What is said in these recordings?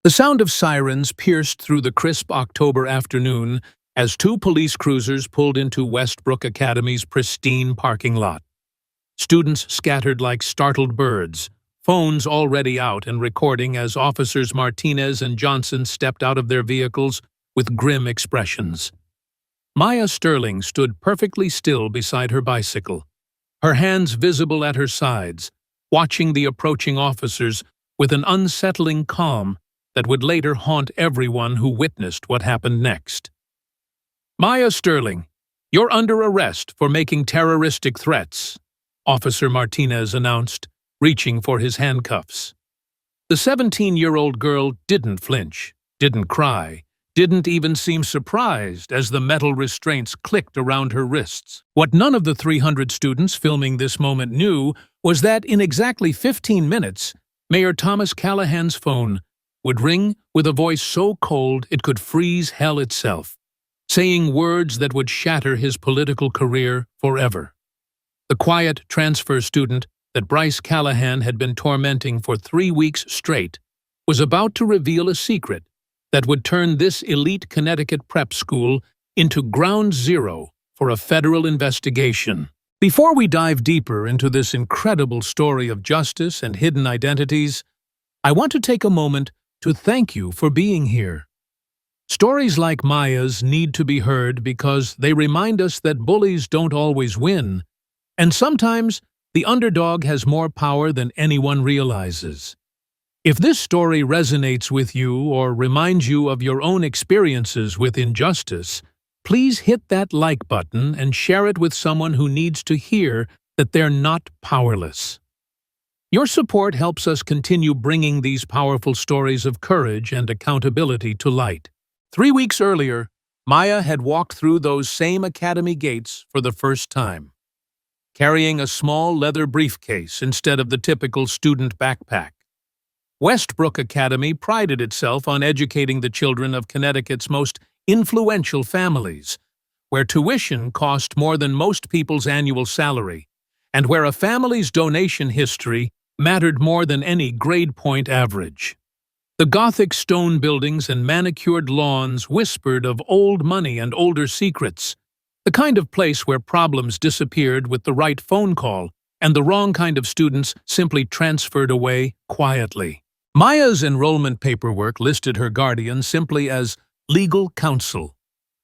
The sound of sirens pierced through the crisp October afternoon as two police cruisers pulled into Westbrook Academy's pristine parking lot. Students scattered like startled birds, phones already out and recording as Officers Martinez and Johnson stepped out of their vehicles with grim expressions. Maya Sterling stood perfectly still beside her bicycle, her hands visible at her sides, watching the approaching officers with an unsettling calm that would later haunt everyone who witnessed what happened next. "Maya Sterling, you're under arrest for making terroristic threats," Officer Martinez announced, reaching for his handcuffs. The 17-year-old girl didn't flinch, didn't cry, didn't even seem surprised as the metal restraints clicked around her wrists. What none of the 300 students filming this moment knew was that in exactly 15 minutes, Mayor Thomas Callahan's phone would ring with a voice so cold it could freeze hell itself, saying words that would shatter his political career forever. The quiet transfer student that Bryce Callahan had been tormenting for 3 weeks straight was about to reveal a secret that would turn this elite Connecticut prep school into ground zero for a federal investigation. Before we dive deeper into this incredible story of justice and hidden identities, I want to take a moment to thank you for being here. Stories like Maya's need to be heard because they remind us that bullies don't always win, and sometimes the underdog has more power than anyone realizes. If this story resonates with you or reminds you of your own experiences with injustice, please hit that like button and share it with someone who needs to hear that they're not powerless. Your support helps us continue bringing these powerful stories of courage and accountability to light. 3 weeks earlier, Maya had walked through those same academy gates for the first time, carrying a small leather briefcase instead of the typical student backpack. Westbrook Academy prided itself on educating the children of Connecticut's most influential families, where tuition cost more than most people's annual salary, and where a family's donation history mattered more than any grade point average. The Gothic stone buildings and manicured lawns whispered of old money and older secrets, the kind of place where problems disappeared with the right phone call and the wrong kind of students simply transferred away quietly. Maya's enrollment paperwork listed her guardian simply as legal counsel,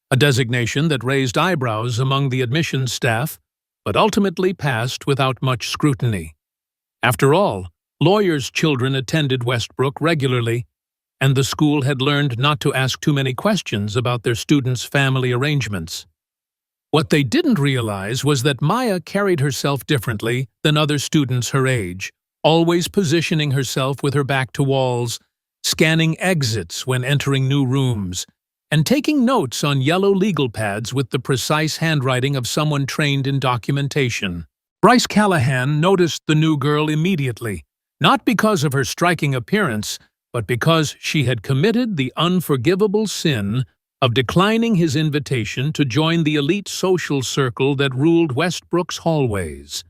a designation that raised eyebrows among the admissions staff, but ultimately passed without much scrutiny. After all, lawyers' children attended Westbrook regularly, and the school had learned not to ask too many questions about their students' family arrangements. What they didn't realize was that Maya carried herself differently than other students her age, always positioning herself with her back to walls, scanning exits when entering new rooms, and taking notes on yellow legal pads with the precise handwriting of someone trained in documentation. Bryce Callahan noticed the new girl immediately, not because of her striking appearance, but because she had committed the unforgivable sin of declining his invitation to join the elite social circle that ruled Westbrook's hallways.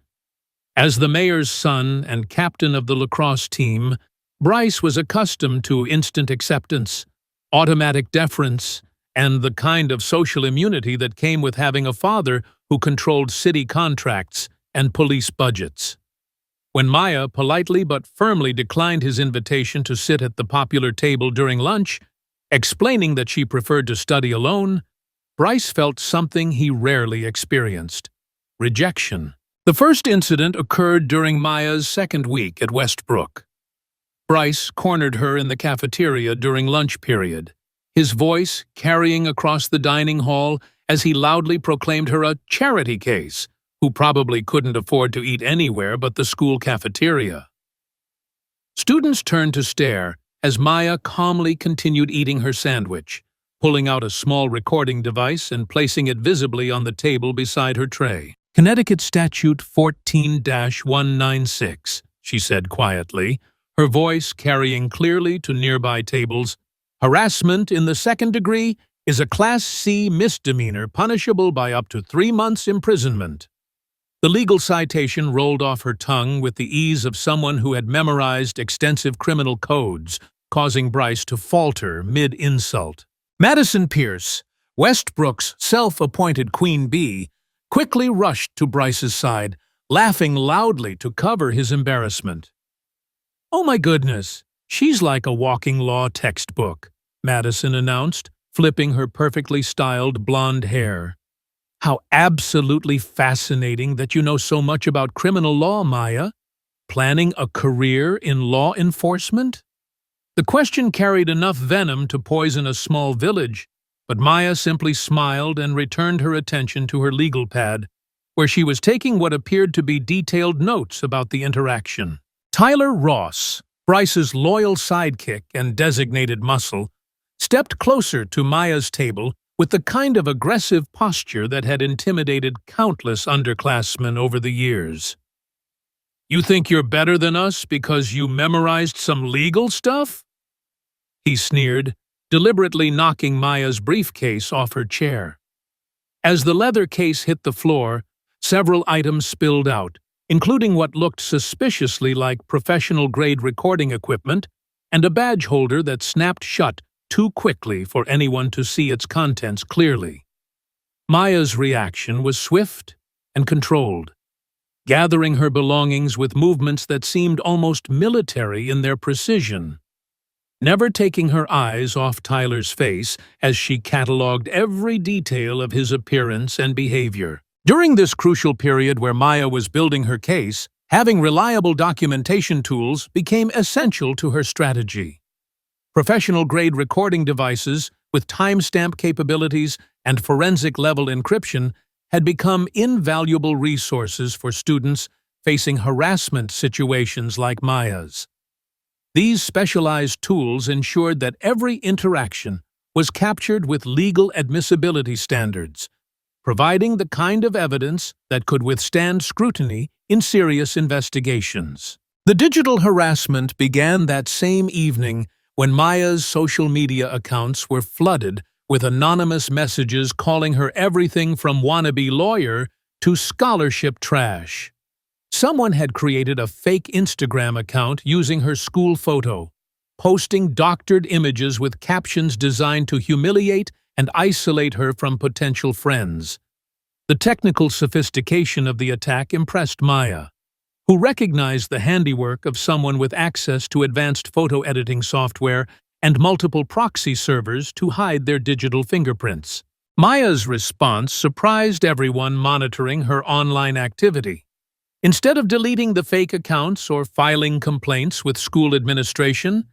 As the mayor's son and captain of the lacrosse team, Bryce was accustomed to instant acceptance, automatic deference, and the kind of social immunity that came with having a father who controlled city contracts and police budgets. When Maya politely but firmly declined his invitation to sit at the popular table during lunch, explaining that she preferred to study alone, Bryce felt something he rarely experienced: rejection. The first incident occurred during Maya's second week at Westbrook. Bryce cornered her in the cafeteria during lunch period, his voice carrying across the dining hall as he loudly proclaimed her a charity case who probably couldn't afford to eat anywhere but the school cafeteria. Students turned to stare as Maya calmly continued eating her sandwich, pulling out a small recording device and placing it visibly on the table beside her tray. "Connecticut Statute 14-196, she said quietly, her voice carrying clearly to nearby tables. "Harassment in the second degree is a Class C misdemeanor punishable by up to 3 months' imprisonment." The legal citation rolled off her tongue with the ease of someone who had memorized extensive criminal codes, causing Bryce to falter mid-insult. Madison Pierce, Westbrook's self-appointed queen bee, quickly rushed to Bryce's side, laughing loudly to cover his embarrassment. "Oh my goodness, she's like a walking law textbook," Madison announced, flipping her perfectly styled blonde hair. "How absolutely fascinating that you know so much about criminal law, Maya. Planning a career in law enforcement?" The question carried enough venom to poison a small village, but Maya simply smiled and returned her attention to her legal pad, where she was taking what appeared to be detailed notes about the interaction. Tyler Ross, Bryce's loyal sidekick and designated muscle, stepped closer to Maya's table with the kind of aggressive posture that had intimidated countless underclassmen over the years. "You think you're better than us because you memorized some legal stuff?" he sneered, deliberately knocking Maya's briefcase off her chair. As the leather case hit the floor, several items spilled out, including what looked suspiciously like professional-grade recording equipment and a badge holder that snapped shut too quickly for anyone to see its contents clearly. Maya's reaction was swift and controlled, gathering her belongings with movements that seemed almost military in their precision, never taking her eyes off Tyler's face as she catalogued every detail of his appearance and behavior. During this crucial period where Maya was building her case, having reliable documentation tools became essential to her strategy. Professional-grade recording devices with timestamp capabilities and forensic-level encryption had become invaluable resources for students facing harassment situations like Maya's. These specialized tools ensured that every interaction was captured with legal admissibility standards, providing the kind of evidence that could withstand scrutiny in serious investigations. The digital harassment began that same evening when Maya's social media accounts were flooded with anonymous messages calling her everything from wannabe lawyer to scholarship trash. Someone had created a fake Instagram account using her school photo, posting doctored images with captions designed to humiliate and isolate her from potential friends. The technical sophistication of the attack impressed Maya, who recognized the handiwork of someone with access to advanced photo editing software and multiple proxy servers to hide their digital fingerprints. Maya's response surprised everyone monitoring her online activity. Instead of deleting the fake accounts or filing complaints with school administration,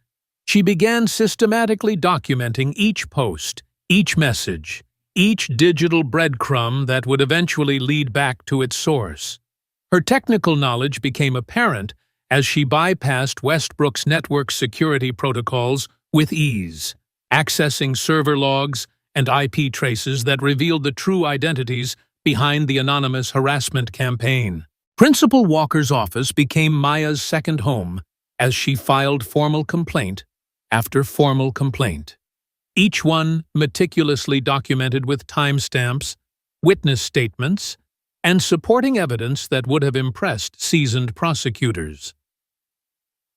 she began systematically documenting each post, each message, each digital breadcrumb that would eventually lead back to its source. Her technical knowledge became apparent as she bypassed Westbrook's network security protocols with ease, accessing server logs and IP traces that revealed the true identities behind the anonymous harassment campaign. Principal Walker's office became Maya's second home as she filed formal complaint after formal complaint, each one meticulously documented with timestamps, witness statements, and supporting evidence that would have impressed seasoned prosecutors.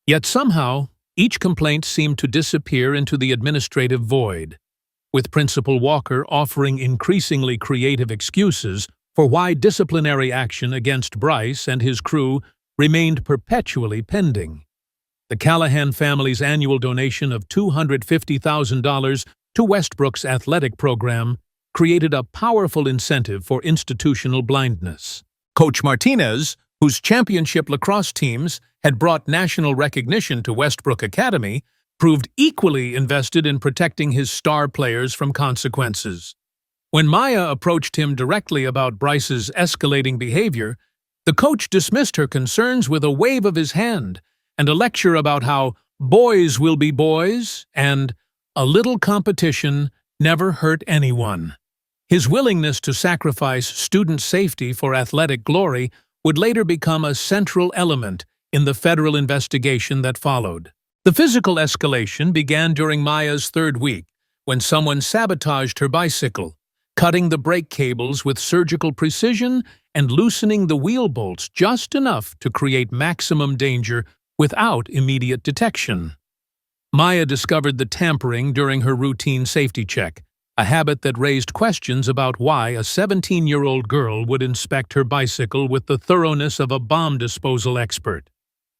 Yet somehow, each complaint seemed to disappear into the administrative void, with Principal Walker offering increasingly creative excuses for why disciplinary action against Bryce and his crew remained perpetually pending. The Callahan family's annual donation of $250,000 to Westbrook's athletic program created a powerful incentive for institutional blindness. Coach Martinez, whose championship lacrosse teams had brought national recognition to Westbrook Academy, proved equally invested in protecting his star players from consequences. When Maya approached him directly about Bryce's escalating behavior, the coach dismissed her concerns with a wave of his hand and a lecture about how boys will be boys and a little competition never hurt anyone. His willingness to sacrifice student safety for athletic glory would later become a central element in the federal investigation that followed. The physical escalation began during Maya's third week, when someone sabotaged her bicycle, cutting the brake cables with surgical precision and loosening the wheel bolts just enough to create maximum danger without immediate detection. Maya discovered the tampering during her routine safety check, a habit that raised questions about why a 17-year-old girl would inspect her bicycle with the thoroughness of a bomb disposal expert.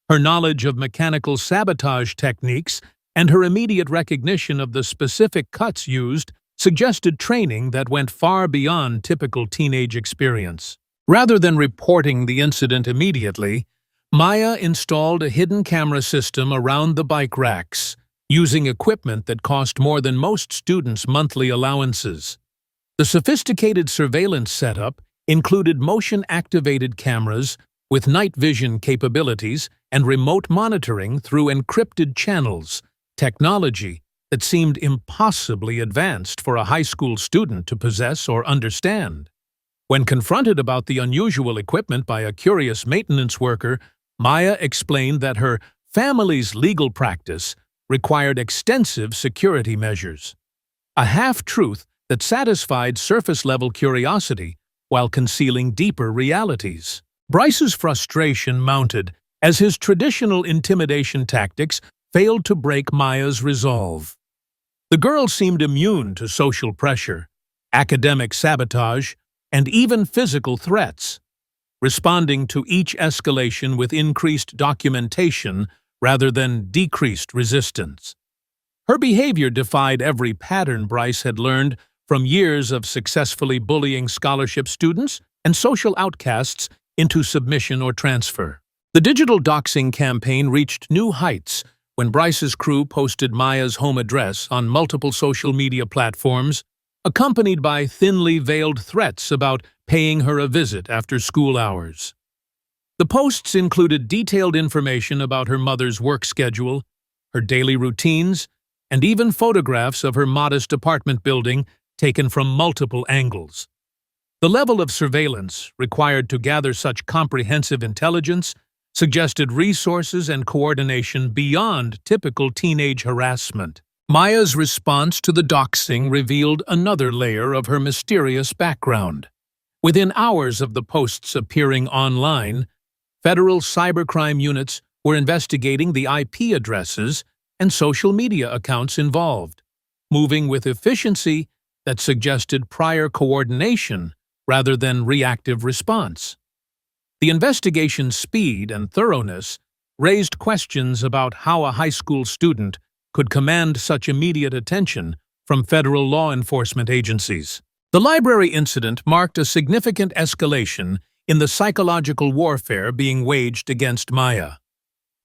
Her knowledge of mechanical sabotage techniques and her immediate recognition of the specific cuts used suggested training that went far beyond typical teenage experience. Rather than reporting the incident immediately, Maya installed a hidden camera system around the bike racks, using equipment that cost more than most students' monthly allowances. The sophisticated surveillance setup included motion-activated cameras with night vision capabilities and remote monitoring through encrypted channels, technology that seemed impossibly advanced for a high school student to possess or understand. When confronted about the unusual equipment by a curious maintenance worker, Maya explained that her family's legal practice required extensive security measures. A half-truth that satisfied surface-level curiosity while concealing deeper realities. Bryce's frustration mounted as his traditional intimidation tactics failed to break Maya's resolve. The girl seemed immune to social pressure, academic sabotage, and even physical threats, responding to each escalation with increased documentation rather than decreased resistance. Her behavior defied every pattern Bryce had learned from years of successfully bullying scholarship students and social outcasts into submission or transfer. The digital doxing campaign reached new heights when Bryce's crew posted Maya's home address on multiple social media platforms, accompanied by thinly veiled threats about paying her a visit after school hours. The posts included detailed information about her mother's work schedule, her daily routines, and even photographs of her modest apartment building taken from multiple angles. The level of surveillance required to gather such comprehensive intelligence suggested resources and coordination beyond typical teenage harassment. Maya's response to the doxing revealed another layer of her mysterious background. Within hours of the posts appearing online, federal cybercrime units were investigating the IP addresses and social media accounts involved, moving with efficiency that suggested prior coordination rather than reactive response. The investigation's speed and thoroughness raised questions about how a high school student could command such immediate attention from federal law enforcement agencies. The library incident marked a significant escalation in the psychological warfare being waged against Maya.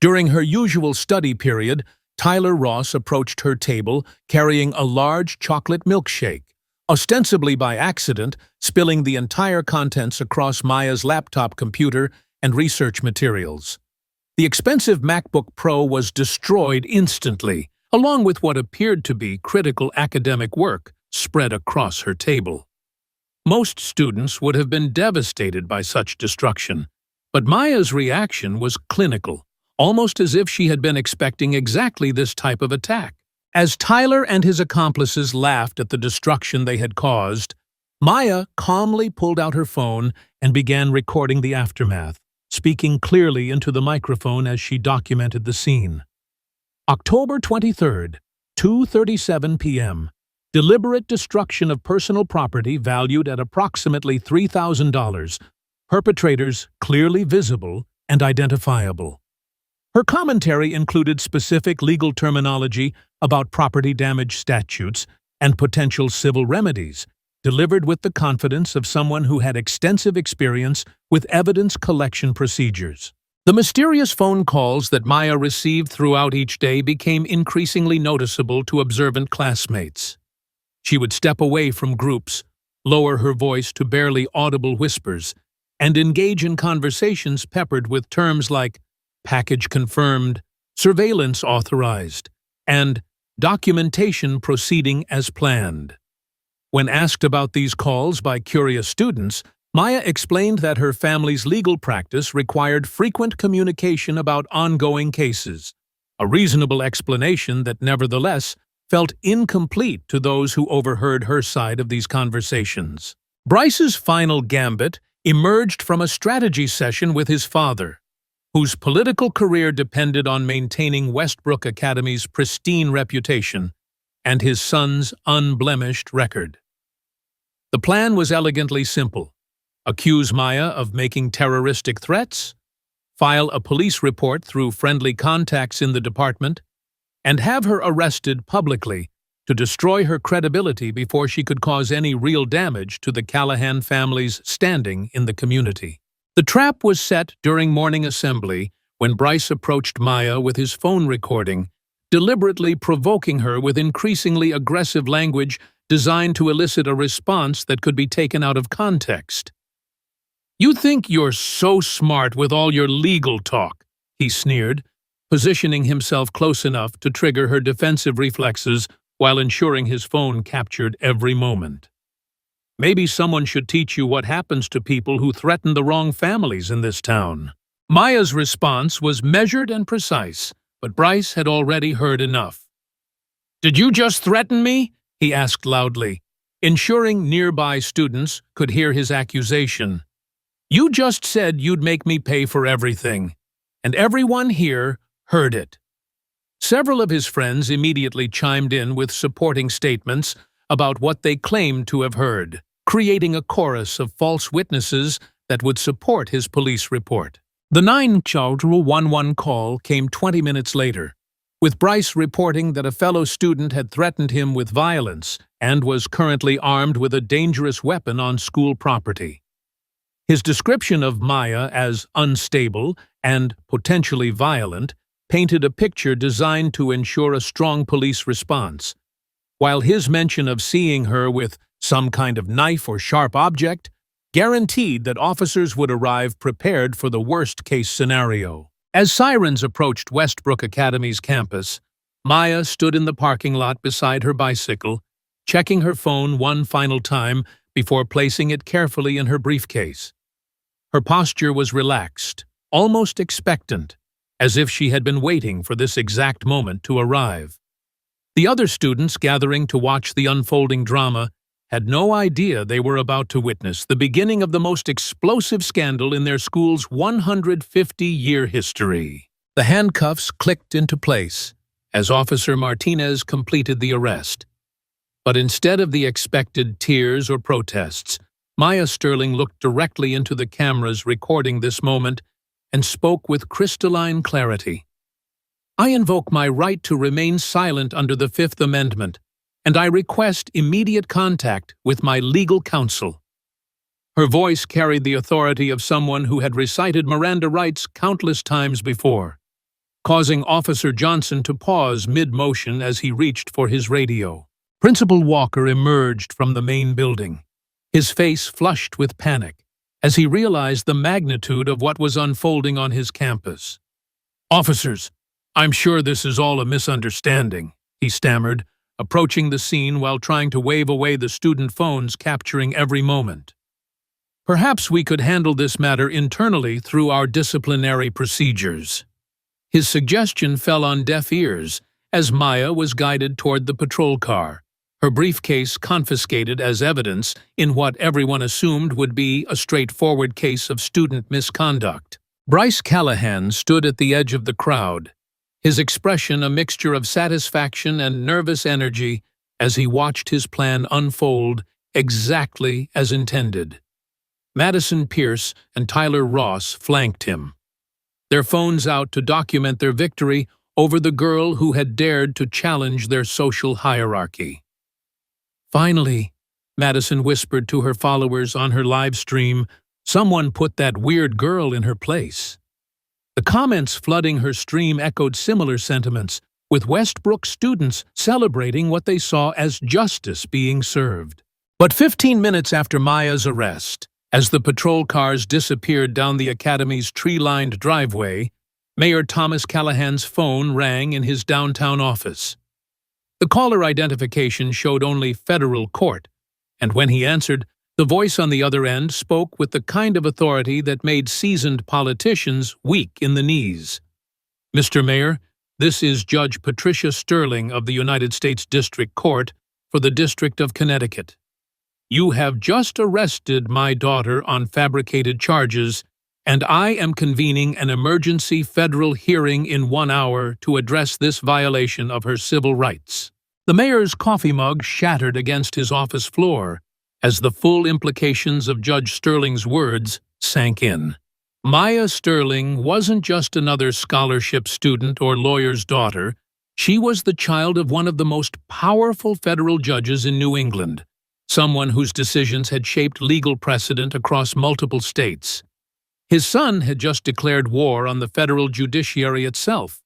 During her usual study period, Tyler Ross approached her table carrying a large chocolate milkshake, ostensibly by accident, spilling the entire contents across Maya's laptop computer and research materials. The expensive MacBook Pro was destroyed instantly, along with what appeared to be critical academic work spread across her table. Most students would have been devastated by such destruction, but Maya's reaction was clinical, almost as if she had been expecting exactly this type of attack. As Tyler and his accomplices laughed at the destruction they had caused, Maya calmly pulled out her phone and began recording the aftermath, speaking clearly into the microphone as she documented the scene. October 23rd, 2:37 p.m. Deliberate destruction of personal property valued at approximately $3,000. Perpetrators clearly visible and identifiable. Her commentary included specific legal terminology about property damage statutes and potential civil remedies, delivered with the confidence of someone who had extensive experience with evidence collection procedures. The mysterious phone calls that Maya received throughout each day became increasingly noticeable to observant classmates. She would step away from groups, lower her voice to barely audible whispers, and engage in conversations peppered with terms like package confirmed, surveillance authorized, and documentation proceeding as planned. When asked about these calls by curious students, Maya explained that her family's legal practice required frequent communication about ongoing cases, a reasonable explanation that nevertheless felt incomplete to those who overheard her side of these conversations. Bryce's final gambit emerged from a strategy session with his father, whose political career depended on maintaining Westbrook Academy's pristine reputation and his son's unblemished record. The plan was elegantly simple: accuse Maya of making terroristic threats, file a police report through friendly contacts in the department, and have her arrested publicly to destroy her credibility before she could cause any real damage to the Callahan family's standing in the community. The trap was set during morning assembly when Bryce approached Maya with his phone recording, deliberately provoking her with increasingly aggressive language designed to elicit a response that could be taken out of context. "You think you're so smart with all your legal talk," he sneered, positioning himself close enough to trigger her defensive reflexes while ensuring his phone captured every moment. "Maybe someone should teach you what happens to people who threaten the wrong families in this town." Maya's response was measured and precise, but Bryce had already heard enough. "Did you just threaten me?" he asked loudly, ensuring nearby students could hear his accusation. "You just said you'd make me pay for everything, and everyone here heard it." Several of his friends immediately chimed in with supporting statements about what they claimed to have heard, creating a chorus of false witnesses that would support his police report. The 911 call came 20 minutes later, with Bryce reporting that a fellow student had threatened him with violence and was currently armed with a dangerous weapon on school property. His description of Maya as unstable and potentially violent painted a picture designed to ensure a strong police response, while his mention of seeing her with some kind of knife or sharp object guaranteed that officers would arrive prepared for the worst-case scenario. As sirens approached Westbrook Academy's campus, Maya stood in the parking lot beside her bicycle, checking her phone one final time before placing it carefully in her briefcase. Her posture was relaxed, almost expectant, as if she had been waiting for this exact moment to arrive. The other students gathering to watch the unfolding drama had no idea they were about to witness the beginning of the most explosive scandal in their school's 150-year history. The handcuffs clicked into place as Officer Martinez completed the arrest. But instead of the expected tears or protests, Maya Sterling looked directly into the cameras recording this moment and spoke with crystalline clarity. "I invoke my right to remain silent under the Fifth Amendment, and I request immediate contact with my legal counsel." Her voice carried the authority of someone who had recited Miranda rights countless times before, causing Officer Johnson to pause mid-motion as he reached for his radio. Principal Walker emerged from the main building, his face flushed with panic, as he realized the magnitude of what was unfolding on his campus. "Officers, I'm sure this is all a misunderstanding," he stammered, approaching the scene while trying to wave away the student phones capturing every moment. "Perhaps we could handle this matter internally through our disciplinary procedures." His suggestion fell on deaf ears as Maya was guided toward the patrol car, her briefcase confiscated as evidence in what everyone assumed would be a straightforward case of student misconduct. Bryce Callahan stood at the edge of the crowd, his expression a mixture of satisfaction and nervous energy as he watched his plan unfold exactly as intended. Madison Pierce and Tyler Ross flanked him, their phones out to document their victory over the girl who had dared to challenge their social hierarchy. "Finally," Madison whispered to her followers on her live stream, "someone put that weird girl in her place." The comments flooding her stream echoed similar sentiments, with Westbrook students celebrating what they saw as justice being served. But 15 minutes after Maya's arrest, as the patrol cars disappeared down the academy's tree-lined driveway, Mayor Thomas Callahan's phone rang in his downtown office. The caller identification showed only federal court, and when he answered, the voice on the other end spoke with the kind of authority that made seasoned politicians weak in the knees. "Mr. Mayor, this is Judge Patricia Sterling of the United States District Court for the District of Connecticut. You have just arrested my daughter on fabricated charges, and I am convening an emergency federal hearing in 1 hour to address this violation of her civil rights." The mayor's coffee mug shattered against his office floor as the full implications of Judge Sterling's words sank in. Maya Sterling wasn't just another scholarship student or lawyer's daughter. She was the child of one of the most powerful federal judges in New England, someone whose decisions had shaped legal precedent across multiple states. His son had just declared war on the federal judiciary itself,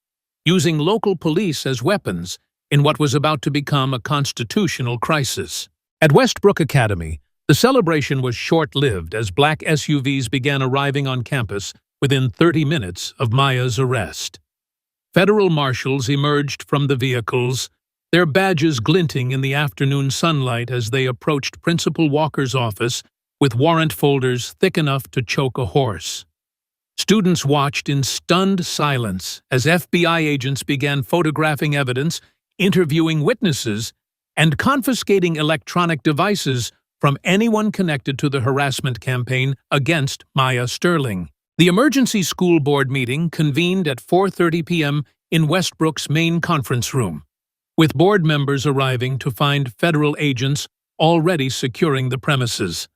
using local police as weapons in what was about to become a constitutional crisis. At Westbrook Academy, the celebration was short-lived as black SUVs began arriving on campus within 30 minutes of Maya's arrest. Federal marshals emerged from the vehicles, their badges glinting in the afternoon sunlight as they approached Principal Walker's office with warrant folders thick enough to choke a horse. Students watched in stunned silence as FBI agents began photographing evidence, interviewing witnesses, and confiscating electronic devices from anyone connected to the harassment campaign against Maya Sterling. The emergency school board meeting convened at 4:30 p.m. in Westbrook's main conference room, with board members arriving to find federal agents already securing the premises.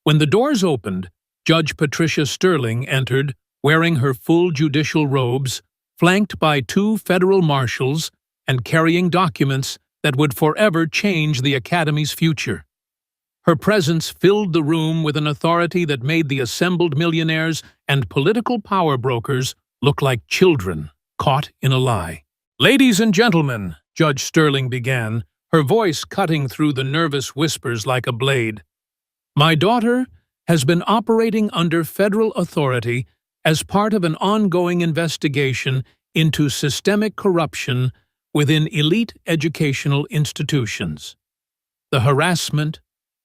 When the doors opened, Judge Patricia Sterling entered, wearing her full judicial robes, flanked by 2 federal marshals and carrying documents that would forever change the Academy's future. Her presence filled the room with an authority that made the assembled millionaires and political power brokers look like children caught in a lie. "Ladies and gentlemen," Judge Sterling began, her voice cutting through the nervous whispers like a blade, "my daughter has been operating under federal authority as part of an ongoing investigation into systemic corruption within elite educational institutions. The harassment,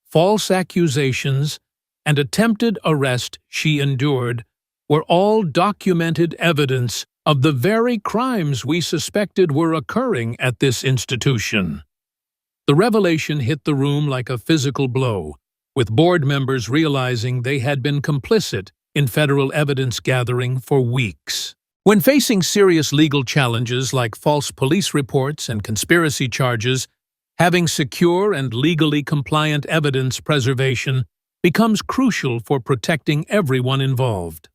false accusations, and attempted arrest she endured were all documented evidence of the very crimes we suspected were occurring at this institution." The revelation hit the room like a physical blow, with board members realizing they had been complicit in federal evidence gathering for weeks. When facing serious legal challenges like false police reports and conspiracy charges, having secure and legally compliant evidence preservation becomes crucial for protecting everyone involved.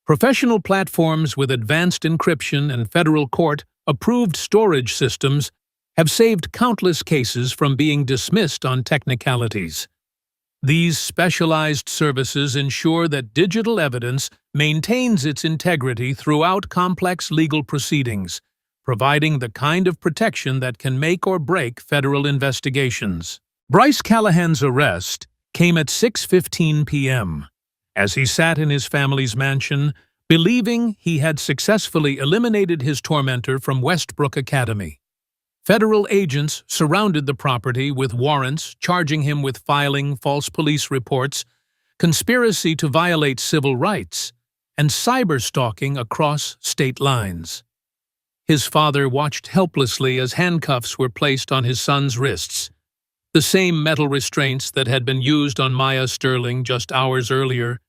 Professional platforms with advanced encryption and federal court-approved storage systems have saved countless cases from being dismissed on technicalities. These specialized services ensure that digital evidence maintains its integrity throughout complex legal proceedings, providing the kind of protection that can make or break federal investigations. Bryce Callahan's arrest came at 6:15 p.m. as he sat in his family's mansion, believing he had successfully eliminated his tormentor from Westbrook Academy. Federal agents surrounded the property with warrants charging him with filing false police reports, conspiracy to violate civil rights, and cyberstalking across state lines. His father watched helplessly as handcuffs were placed on his son's wrists, the same metal restraints that had been used on Maya Sterling just hours earlier,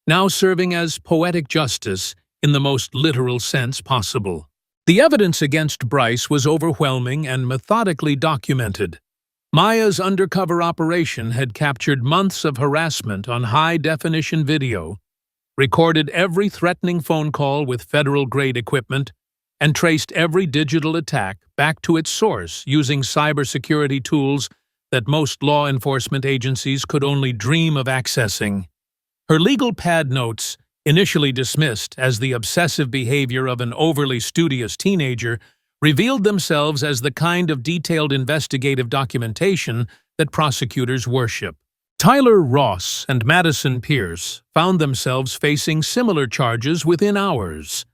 now serving as poetic justice in the most literal sense possible. The evidence against Bryce was overwhelming and methodically documented. Maya's undercover operation had captured months of harassment on high-definition video, recorded every threatening phone call with federal-grade equipment, and traced every digital attack back to its source using cybersecurity tools that most law enforcement agencies could only dream of accessing. Her legal pad notes, initially dismissed as the obsessive behavior of an overly studious teenager, revealed themselves as the kind of detailed investigative documentation that prosecutors worship. Tyler Ross and Madison Pierce found themselves facing similar charges within hours.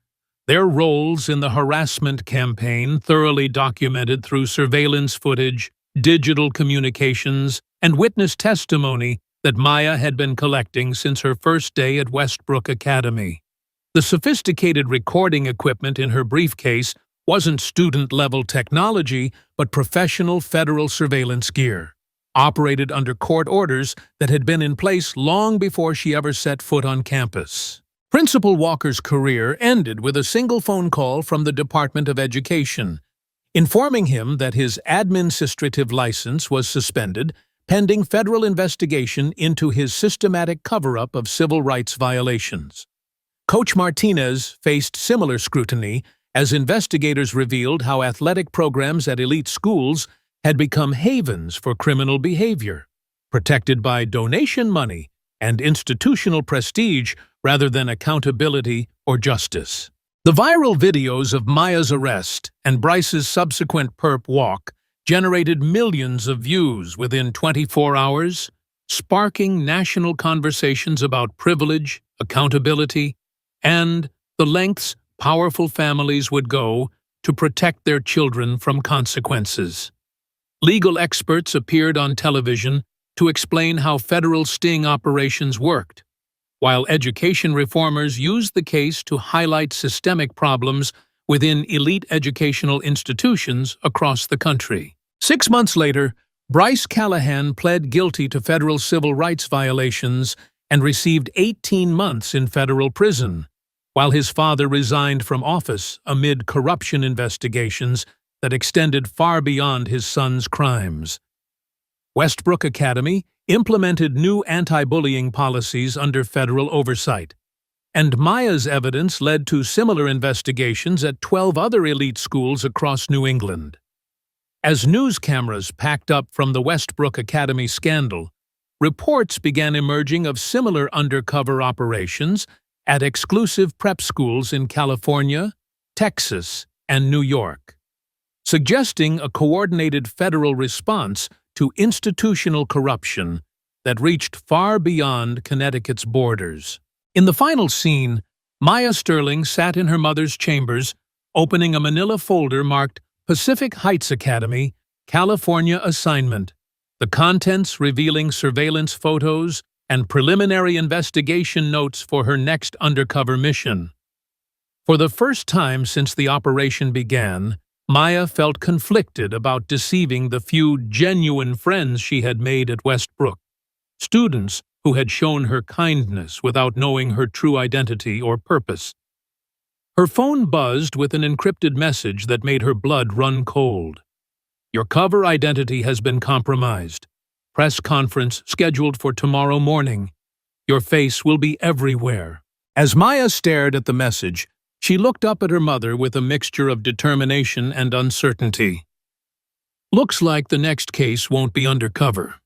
Their roles in the harassment campaign, thoroughly documented through surveillance footage, digital communications, and witness testimony that Maya had been collecting since her first day at Westbrook Academy. The sophisticated recording equipment in her briefcase wasn't student-level technology, but professional federal surveillance gear. operated under court orders that had been in place long before she ever set foot on campus. Principal Walker's career ended with a single phone call from the Department of Education, informing him that his administrative license was suspended pending federal investigation into his systematic cover-up of civil rights violations. Coach Martinez faced similar scrutiny as investigators revealed how athletic programs at elite schools had become havens for criminal behavior, protected by donation money and institutional prestige rather than accountability or justice. The viral videos of Maya's arrest and Bryce's subsequent perp walk generated millions of views within 24 hours, sparking national conversations about privilege, accountability, and the lengths powerful families would go to protect their children from consequences. Legal experts appeared on television to explain how federal sting operations worked, while education reformers used the case to highlight systemic problems within elite educational institutions across the country. 6 months later, Bryce Callahan pled guilty to federal civil rights violations and received 18 months in federal prison, while his father resigned from office amid corruption investigations that extended far beyond his son's crimes. Westbrook Academy implemented new anti-bullying policies under federal oversight, and Maya's evidence led to similar investigations at 12 other elite schools across New England. As news cameras packed up from the Westbrook Academy scandal, reports began emerging of similar undercover operations at exclusive prep schools in California, Texas, and New York, suggesting a coordinated federal response to institutional corruption that reached far beyond Connecticut's borders. In the final scene, Maya Sterling sat in her mother's chambers, opening a manila folder marked Pacific Heights Academy, California Assignment, the contents revealing surveillance photos and preliminary investigation notes for her next undercover mission. For the first time since the operation began, Maya felt conflicted about deceiving the few genuine friends she had made at Westbrook, students who had shown her kindness without knowing her true identity or purpose. Her phone buzzed with an encrypted message that made her blood run cold. "Your cover identity has been compromised. Press conference scheduled for tomorrow morning. Your face will be everywhere." As Maya stared at the message, she looked up at her mother with a mixture of determination and uncertainty. "Looks like the next case won't be undercover."